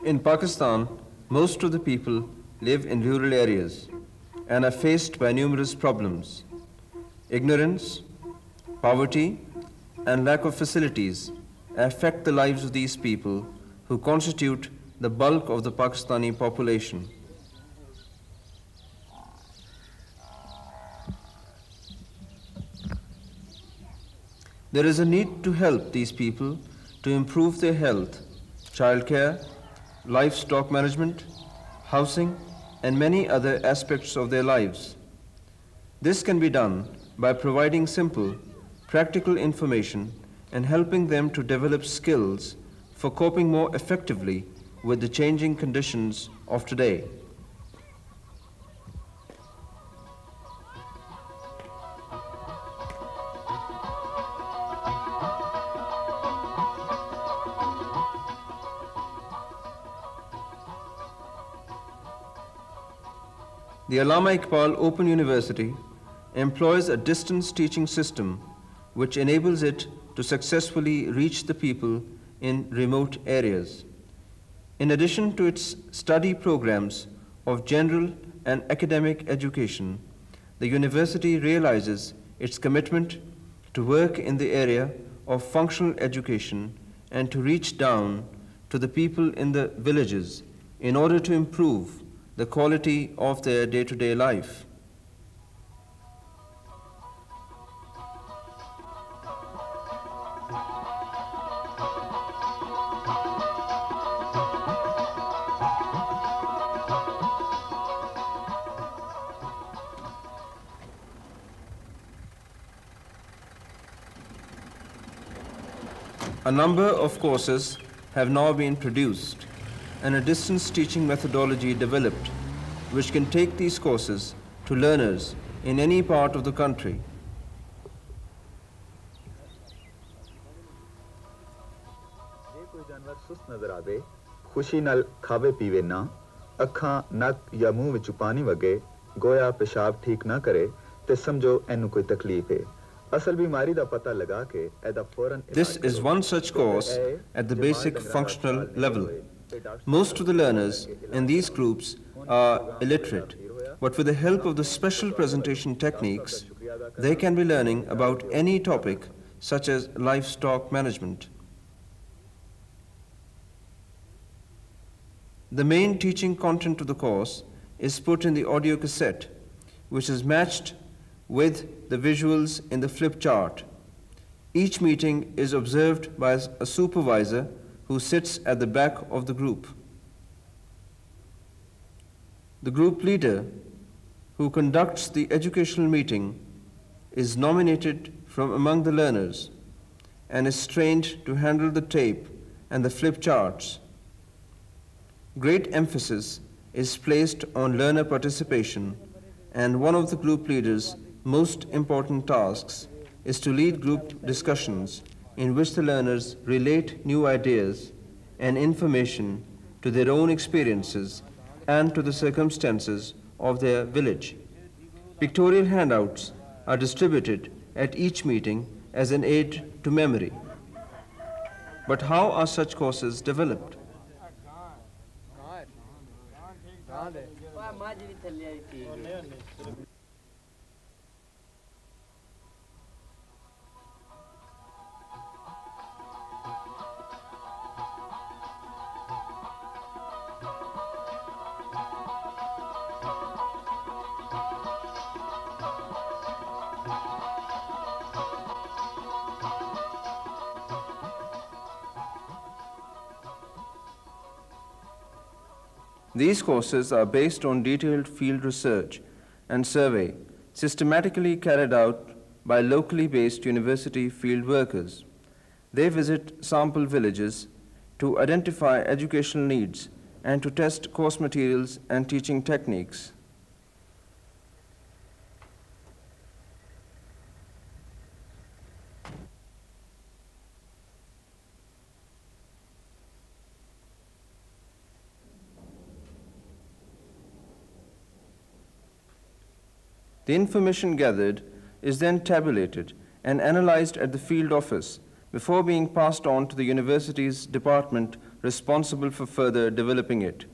In Pakistan, most of the people live in rural areas and are faced by numerous problems. Ignorance, poverty, and lack of facilities affect the lives of these people who constitute the bulk of the Pakistani population. There is a need to help these people to improve their health, childcare, livestock management, housing, and many other aspects of their lives. This can be done by providing simple, practical information and helping them to develop skills for coping more effectively with the changing conditions of today. The Allama Iqbal Open University employs a distance teaching system which enables it to successfully reach the people in remote areas. In addition to its study programs of general and academic education, the university realizes its commitment to work in the area of functional education and to reach down to the people in the villages in order to improve the quality of their day-to-day life. A number of courses have now been produced and a distance teaching methodology developed which can take these courses to learners in any part of the country. खुशी नाल खावे पीवे ना अखां नक या मुंह विच पानी वगे गोया पेशाब ठीक ना करे ते समझो एनु कोई तकलीफ है असल बीमारी दा पता लगा के एदा फौरन This is one such course at the basic functional level. Most of the learners in these groups are illiterate, but with the help of the special presentation techniques, they can be learning about any topic such as livestock management. The main teaching content of the course is put in the audio cassette, which is matched with the visuals in the flip chart. Each meeting is observed by a supervisor who sits at the back of the group. The group leader who conducts the educational meeting is nominated from among the learners and is trained to handle the tape and the flip charts. Great emphasis is placed on learner participation, and one of the group leaders' most important tasks is to lead group discussions in which the learners relate new ideas and information to their own experiences and to the circumstances of their village. Pictorial handouts are distributed at each meeting as an aid to memory. But how are such courses developed? These courses are based on detailed field research and survey systematically carried out by locally based university field workers. They visit sample villages to identify educational needs and to test course materials and teaching techniques. The information gathered is then tabulated and analyzed at the field office before being passed on to the university's Department responsible for further developing it.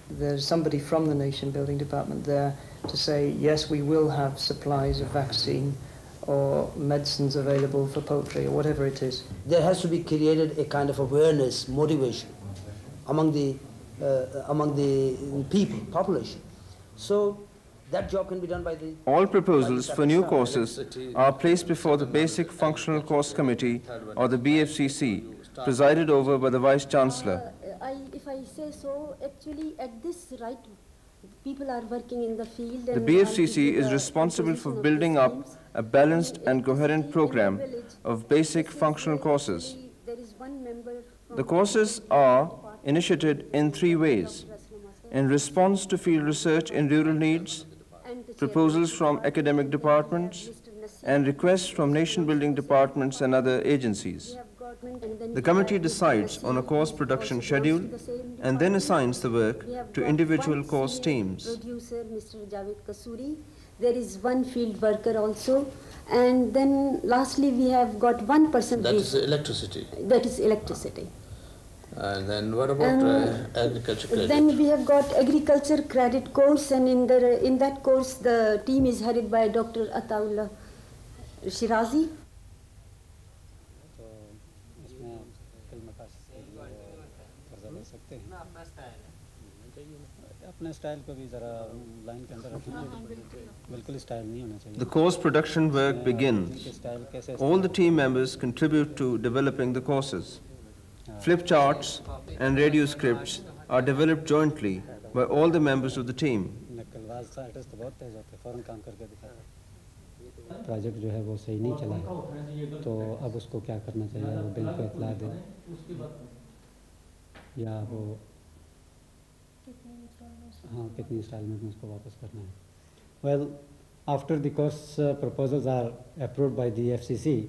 There's somebody from the Nation Building Department there to say, yes, we will have supplies of vaccine or medicines available for poultry or whatever it is. There has to be created a kind of awareness, motivation among the people, population. So that job can be done by the... All proposals for new courses are placed before the Basic Functional Course Committee, or the BFCC, presided over by the Vice-Chancellor. If I say so, actually at this right, people are working in the field. The BFCC is responsible for building up a balanced and coherent program of basic functional courses. The courses are initiated in 3 ways: in response to field research in rural needs, proposals from academic departments, and requests from nation-building departments and other agencies. The committee decides on a course production schedule and then assigns the work to individual course teams. Producer, Mr. Javed Kasuri. There is one field worker also. And then lastly, we have got one person. That is electricity. That is electricity. And then what about agriculture credit? Then we have got agriculture credit course, and in that course the team is headed by Dr. Ataullah Shirazi. The course production work begins. All the team members contribute to developing the courses. Flip charts and radio scripts are developed jointly by all the members of the team. Project जो है वो सही नहीं चला है, तो अब उसको क्या करना चाहिए, वो बैंक को इत्तला दे या वो हाँ कितनी इंस्टॉलमेंट में उसको वापस करना है. Well, after the course proposals are approved by the FCC,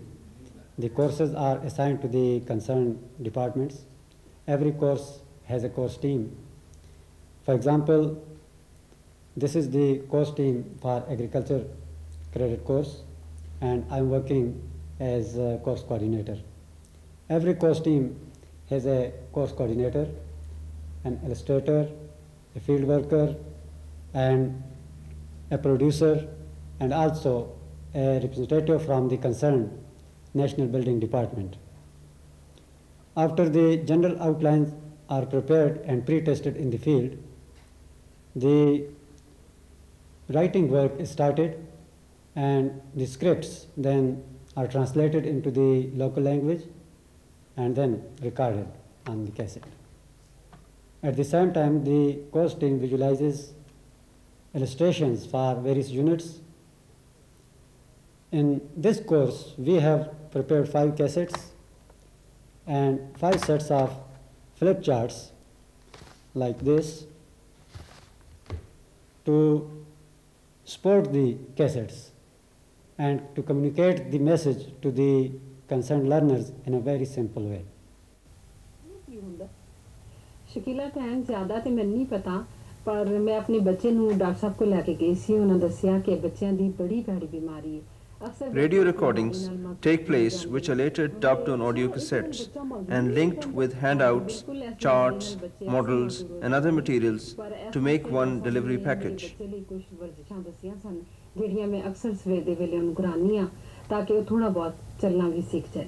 the courses are assigned to the concerned departments. Every course has a course team. For example, this is the course team for agriculture credit course, and I'm working as a course coordinator. Every course team has a course coordinator, an illustrator, a field worker, and a producer, and also a representative from the concerned National Building Department. After the general outlines are prepared and pre-tested in the field, the writing work is started, and the scripts then are translated into the local language and then recorded on the cassette. At the same time, the course team visualizes illustrations for various units. In this course, we have prepared 5 cassettes and 5 sets of flip charts like this to support the cassettes and to communicate the message to the concerned learners in a very simple way. Shakeela भैन ज़्यादा तो मैंने नहीं पता, पर मैं अपने बच्चे नू डॉक्टर साहब को लेके गई सी, उन्होंने दस्सिया कि बच्चों दी बड़ी भैड़ी बीमारी है. Radio recordings take place which are later dubbed on audio cassettes and linked with handouts, charts, models and other materials to make one delivery package. ਜਿਹੜੀਆਂ ਮੈਂ ਅਕਸਰ ਸਵੇਰ ਦੇ ਵੇਲੇ ਉਹਨੂੰ ਕਰਾਨੀ ਆ ਤਾਂ ਕਿ ਉਹ ਥੋੜਾ ਬਹੁਤ ਚੱਲਣਾ ਵੀ ਸਿੱਖ ਜਾਏ.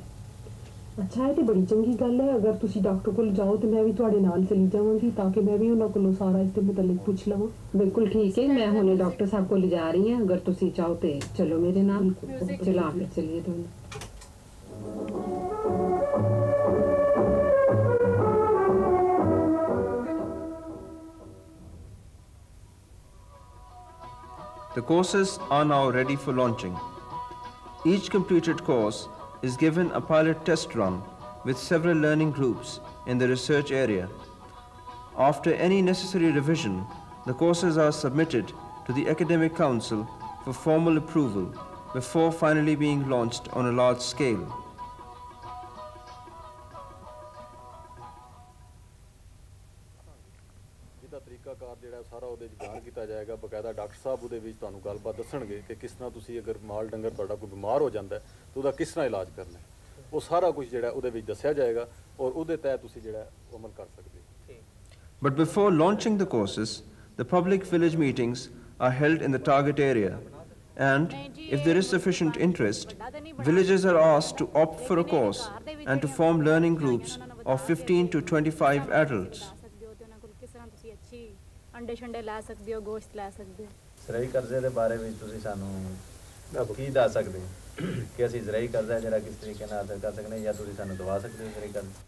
ਅੱਛਾ, ਇਹ ਤੇ ਬੜੀ ਚੰਗੀ ਗੱਲ ਹੈ. ਅਗਰ ਤੁਸੀਂ ਡਾਕਟਰ ਕੋਲ ਜਾਓ ਤੇ ਮੈਂ ਵੀ ਤੁਹਾਡੇ ਨਾਲ ਚਲੀ ਜਾਵਾਂਗੀ ਤਾਂ ਕਿ ਮੈਂ ਵੀ ਉਹਨਾਂ ਕੋਲੋਂ ਸਾਰਾ ਇਸ ਦੇ ਮੁਤਲਕ ਪੁੱਛ ਲਵਾਂ. ਬਿਲਕੁਲ ਠੀਕ ਹੈ, ਮੈਂ ਹੁਣੇ ਡਾਕਟਰ ਸਾਹਿਬ ਕੋਲ ਜਾ ਰਹੀ ਹਾਂ. ਅਗਰ ਤੁਸੀਂ ਚਾਹੋ ਤੇ ਚਲੋ ਮੇਰੇ ਨਾਲ. ਚਲਾ ਕੇ ਚਲੀਏ ਦੋਨੋਂ. The courses are now ready for launching. Each completed course is given a pilot test run with several learning groups in the research area. After any necessary revision, the courses are submitted to the Academic Council for formal approval before finally being launched on a large scale. ਸਾਰਾ ਉਹਦੇ ਵਿੱਚ ਬਿਆਨ ਕੀਤਾ ਜਾਏਗਾ ਬਕਾਇਦਾ doctor ਸਾਹਿਬ ਉਹਦੇ ਵਿੱਚ ਤੁਹਾਨੂੰ ਗੱਲਬਾਤ ਦੱਸਣਗੇ ਕਿ ਕਿਸ ਤਰ੍ਹਾਂ ਤੁਸੀਂ ਅਗਰ ਮਾਲ ਡੰਗਰ ਤੁਹਾਡਾ ਕੋਈ ਬਿਮਾਰ ਹੋ ਜਾਂਦਾ ਤਾਂ ਉਹਦਾ ਕਿਸ ਤਰ੍ਹਾਂ ਇਲਾਜ ਕਰਨਾ ਹੈ ਉਹ ਸਾਰਾ ਕੁਝ ਜਿਹੜਾ ਉਹਦੇ ਵਿੱਚ ਦੱਸਿਆ ਜਾਏਗਾ ਔਰ ਉਹਦੇ ਤਹਿਤ ਤੁਸੀਂ ਜਿਹੜਾ ਅਮਲ ਕਰ ਸਕਦੇ ਹੋ But before launching the courses, the public village meetings are held in the target area, and if there is sufficient interest, villagers are asked to opt for a course and to form learning groups of 15 to 25 adults. ਅੰਡੇ ਛੰਡੇ ਲੈ ਸਕਦੇ ਹੋ ਗੋਸ਼ਤ ਲੈ ਸਕਦੇ ਹੋ ਜ਼ਰਾਈ ਕਰਜ਼ੇ ਦੇ ਬਾਰੇ ਵਿੱਚ ਤੁਸੀਂ ਸਾਨੂੰ ਕੀ ਦੱਸ ਸਕਦੇ ਹੋ ਕਿ ਅਸੀਂ ਜ਼ਰਾਈ ਕਰਜ਼ਾ ਜਿਹੜਾ ਕਿਸ ਤਰੀਕੇ ਨਾਲ ਅਦਾ ਕਰ ਸਕਦੇ ਜਾਂ ਤੁਸੀਂ ਸਾਨੂੰ ਦਵਾ ਸਕਦੇ ਹੋ ਜ਼ਰਾਈ ਕਰਜ਼ਾ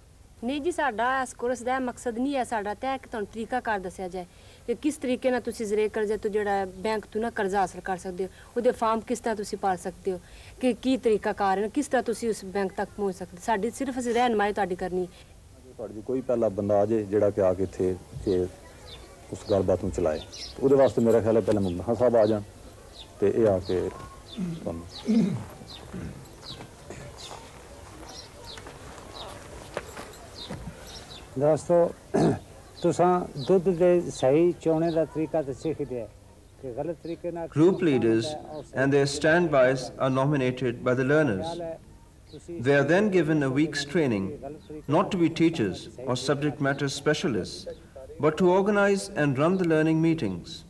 ਨਹੀਂ ਜੀ ਸਾਡਾ ਇਸ ਕੋਰਸ ਦਾ ਮਕਸਦ ਨਹੀਂ ਹੈ ਸਾਡਾ ਤਾਂ ਇੱਕ ਤੁਹਾਨੂੰ ਤਰੀਕਾ ਕਾਰ ਦੱਸਿਆ ਜਾਏ ਕਿ ਕਿਸ ਤਰੀਕੇ ਨਾਲ ਤੁਸੀਂ ਜ਼ਰਾਈ ਕਰਜ਼ੇ ਤੋਂ ਜਿਹੜਾ ਬੈਂਕ ਤੋਂ ਨਾ ਕਰਜ਼ਾ ਹਾਸਲ ਕਰ ਸਕਦੇ ਹੋ ਉਹਦੇ ਫਾਰਮ ਕਿਸ ਤਰ੍ਹਾਂ ਤੁਸੀਂ ਭਰ ਸਕਦੇ ਹੋ ਕਿ ਕੀ ਤਰੀਕਾ ਕਾਰ ਹੈ ਕਿਸ ਤਰ੍ਹਾਂ ਤੁਸੀਂ ਉਸ ਬੈਂਕ ਤੱਕ ਪਹੁੰਚ ਸਕਦੇ ਸਾਡੀ ਸਿਰਫ ਅਸੀਂ ਰਹਿਨਮਾਈ ਤੁਹਾਡੀ ਕਰਨੀ ਤੁਹਾਡੀ ਕੋਈ ਪਹਿਲਾ ਬੰਦਾ ਆ ਜੇ ਜਿਹੜਾ ਕਿ ਆ ਕੇ ਇੱਥੇ ਕਿ ਉਸ ਗੱਲਬਾਤ ਨੂੰ ਚਲਾਏ ਉਹਦੇ ਵਾਸਤੇ ਮੇਰਾ ਖਿਆਲ ਹੈ ਪਹਿਲਾਂ ਮੁੰਡਾ ਸਾਹਿਬ ਆ ਜਾਣ ਤੇ ਇਹ ਆ ਕੇ ਤੁਹਾਨੂੰ ਦੋਸਤੋ ਤੁਸਾਂ ਦੁੱਧ ਦੇ ਸਹੀ ਚੋਣੇ ਦਾ ਤਰੀਕਾ ਤੇ ਸਿੱਖਦੇ ਕਿ ਗਲਤ ਤਰੀਕੇ ਨਾਲ Group leaders and their standbys are nominated by the learners. They are then given a week's training, not to be teachers or subject matter specialists, but to organize and run the learning meetings,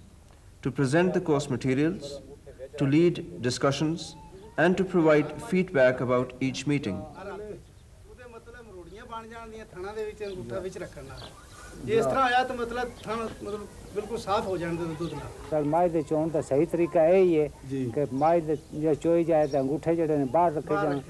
to present the course materials, to lead discussions, and to provide feedback about each meeting. ਇਸ ਤਰ੍ਹਾਂ ਆਇਆ ਤਾਂ ਮਤਲਬ ਬਿਲਕੁਲ ਸਾਫ਼ ਹੋ ਜਾਣ ਦੇ ਦੁੱਧ ਨਾਲ ਪਰ ਮਾਈ ਦੇ ਚੋਣ ਦਾ ਸਹੀ ਤਰੀਕਾ ਇਹ ਹੀ ਹੈ ਕਿ ਮਾਈ ਦੇ ਜੇ ਚੋਈ ਜਾਏ ਤਾਂ ਅੰਗੂਠੇ ਜਿਹੜੇ ਨੇ ਬਾਹਰ ਰੱਖੇ ਜਾਣ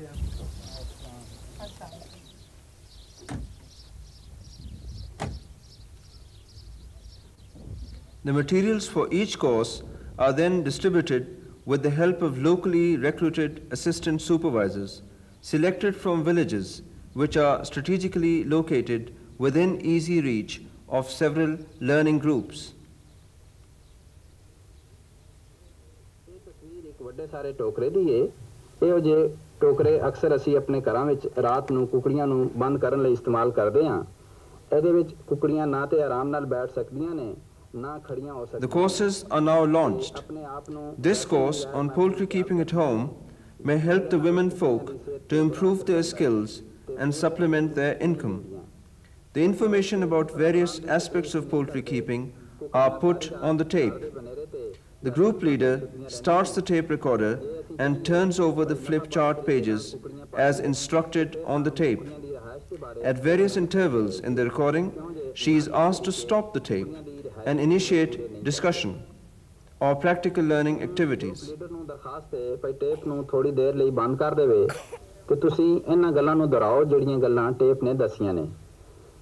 The materials for each course are then distributed with the help of locally recruited assistant supervisors selected from villages which are strategically located within easy reach of several learning groups. ਇੱਕ ਵੱਡੇ ਸਾਰੇ ਟੋਕਰੇ ਦੀ ਏ ਇਹੋ ਜਿਹੇ ਟੋਕਰੇ ਅਕਸਰ ਅਸੀਂ ਆਪਣੇ ਘਰਾਂ ਵਿੱਚ ਰਾਤ ਨੂੰ ਕੁਕੜੀਆਂ ਨੂੰ ਬੰਦ ਕਰਨ ਲਈ ਇਸਤੇਮਾਲ ਕਰਦੇ ਹਾਂ ਇਹਦੇ ਵਿੱਚ ਕੁਕੜੀਆਂ ਨਾ ਤੇ ਆਰਾਮ ਨਾਲ ਬੈਠ ਸਕਦੀਆਂ ਨੇ The courses are now launched. This course on poultry keeping at home may help the women folk to improve their skills and supplement their income. The information about various aspects of poultry keeping are put on the tape. The group leader starts the tape recorder and turns over the flip chart pages as instructed on the tape. At various intervals in the recording, she is asked to stop the tape and initiate discussion or practical learning activities. Tape ਨੂੰ ਥੋੜੀ ਦੇਰ ਲਈ ਬੰਦ ਕਰ ਦੇਵੇ ਤੇ ਤੁਸੀਂ ਇਹਨਾਂ ਗੱਲਾਂ ਨੂੰ ਦੁਹਰਾਓ ਜਿਹੜੀਆਂ ਗੱਲਾਂ ਟੇਪ ਨੇ ਦੱਸੀਆਂ ਨੇ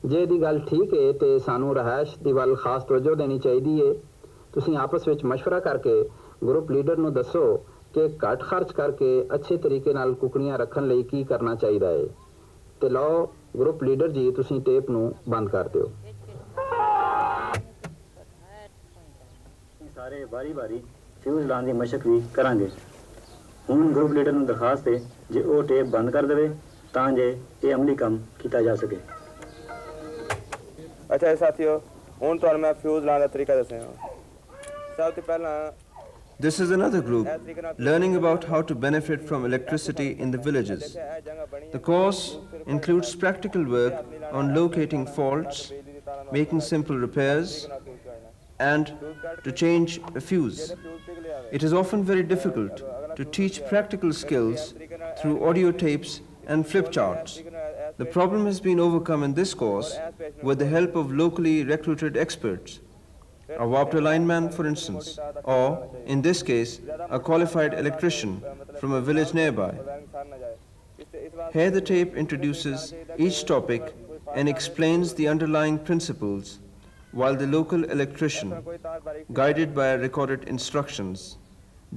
ਜੇ ਦੀ ਗੱਲ ਠੀਕ ਹੈ ਤੇ ਸਾਨੂੰ ਰਹਿائش ਦੀ ਵੱਲ ਖਾਸ ਤਵੱਜੋ ਦੇਣੀ ਚਾਹੀਦੀ ਹੈ ਤੁਸੀਂ ਆਪਸ ਵਿੱਚ مشورہ ਕਰਕੇ ਗਰੁੱਪ ਲੀਡਰ ਨੂੰ ਦੱਸੋ ਕਿ ਘੱਟ ਖਰਚ ਕਰਕੇ ਅੱਛੇ ਤਰੀਕੇ ਨਾਲ ਕੁਕੜੀਆਂ ਰੱਖਣ ਲਈ ਕੀ ਕਰਨਾ ਚਾਹੀਦਾ ਹੈ ਤੇ ਲਓ ਗਰੁੱਪ ਲੀਡਰ ਜੀ ਤੁਸੀਂ ਟੇਪ ਨੂੰ ਬੰਦ ਕਰ ਦਿਓ ਸਾਰੇ ਵਾਰੀ-ਵਾਰੀ ਫਿਊਜ਼ ਲਾਉਣ ਦੀ ਮਸ਼ਕ ਵੀ ਕਰਾਂਗੇ ਹੁਣ ਗਰੁੱਪ ਲੀਡਰ ਨੂੰ ਦਰਖਾਸਤ ਹੈ ਜੇ ਉਹ ਟੇਪ ਬੰਦ ਕਰ ਦੇਵੇ ਤਾਂ ਜੇ ਇਹ ਅਮਲੀ ਕੰਮ ਕੀਤਾ ਜਾ ਸਕੇ ਅੱਛਾ ਸਾਥੀਓ ਹੁਣ ਤੁਹਾਨੂੰ ਮੈਂ ਫਿਊਜ਼ ਲਾਉਣ ਦਾ ਤਰੀਕਾ ਦੱਸਾਂਗਾ ਸਭ ਤੋਂ ਪਹਿਲਾਂ This is another group learning about how to benefit from electricity in the villages. The course includes practical work on locating faults, making simple repairs, and to change a fuse. It is often very difficult to teach practical skills through audio tapes and flip charts. The problem has been overcome in this course with the help of locally recruited experts. A wapta lineman, for instance, or, in this case, a qualified electrician from a village nearby. Here the tape introduces each topic and explains the underlying principles, while the local electrician, guided by recorded instructions,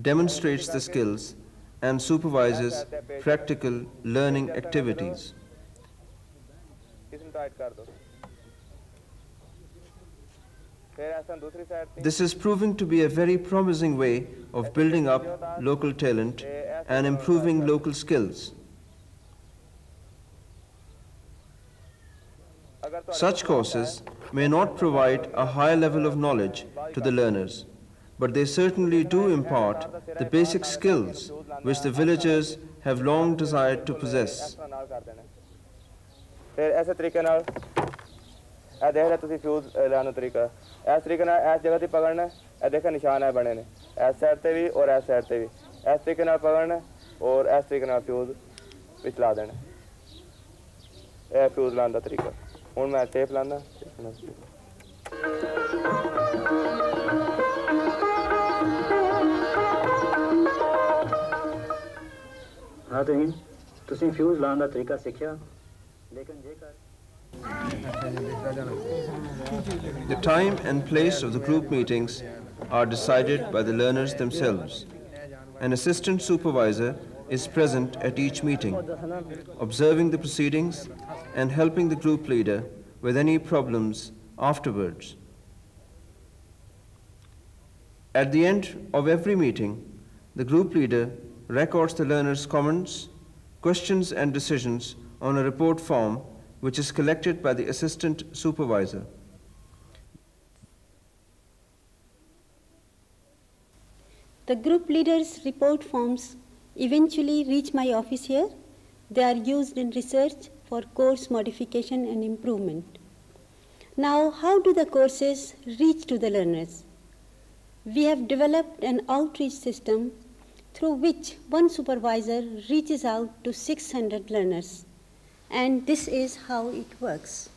demonstrates the skills and supervises practical learning activities. This is proving to be a very promising way of building up local talent and improving local skills. Such courses may not provide a high level of knowledge to the learners, but they certainly do impart the basic skills which the villagers have long desired to possess. फिर ऐसे तरीके नाल ए देख रहे तुसी fuse लाने तरीका इस तरीके नाल इस जगह ते पकड़ना ए देखो निशान है बने ने इस साइड ते भी और इस साइड ते भी इस तरीके नाल पकड़ना और इस तरीके नाल फ्यूज विच ला देना ए फ्यूज लाने दा तरीका हुन मैं टेप लाना हाँ तो तुसी फ्यूज लाने दा तरीका सीखिया लेकिन जेकर The time and place of the group meetings are decided by the learners themselves. An assistant supervisor is present at each meeting, observing the proceedings and helping the group leader with any problems afterwards. At the end of every meeting, the group leader records the learners' comments, questions and decisions on a report form which is collected by the assistant supervisor. The group leaders' report forms eventually reach my office here. They are used in research for course modification and improvement. Now, how do the courses reach to the learners? We have developed an outreach system through which one supervisor reaches out to 600 learners. And this is how it works.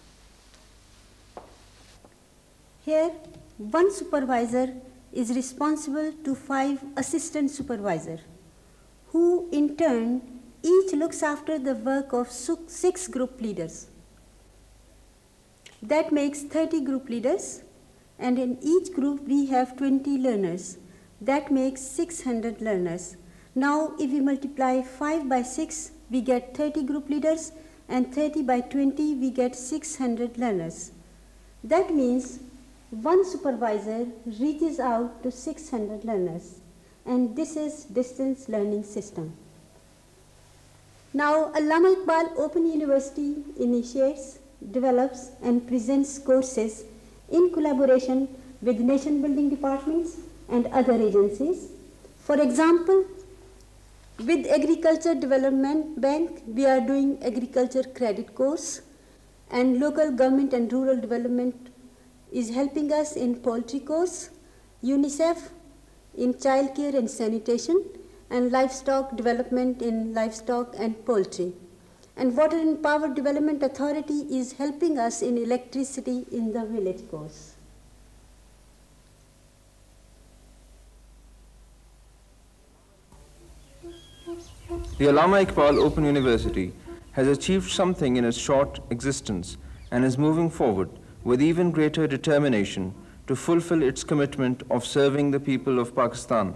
Here, one supervisor is responsible to 5 assistant supervisors, who in turn each looks after the work of 6 group leaders. That makes 30 group leaders, and in each group we have 20 learners. That makes 600 learners. Now, if we multiply 5 by 6, we get 30 group leaders, and 30 by 20, we get 600 learners. That means one supervisor reaches out to 600 learners, and this is distance learning system. Now, Allama Iqbal Open University initiates, develops, and presents courses in collaboration with nation building departments and other agencies. For example, with Agriculture Development Bank, we are doing agriculture credit course, and local government and rural development is helping us in poultry course, UNICEF in child care and sanitation, and livestock development in livestock and poultry. And Water and Power Development Authority is helping us in electricity in the village course. The Allama Iqbal Open University has achieved something in its short existence and is moving forward with even greater determination to fulfill its commitment of serving the people of Pakistan.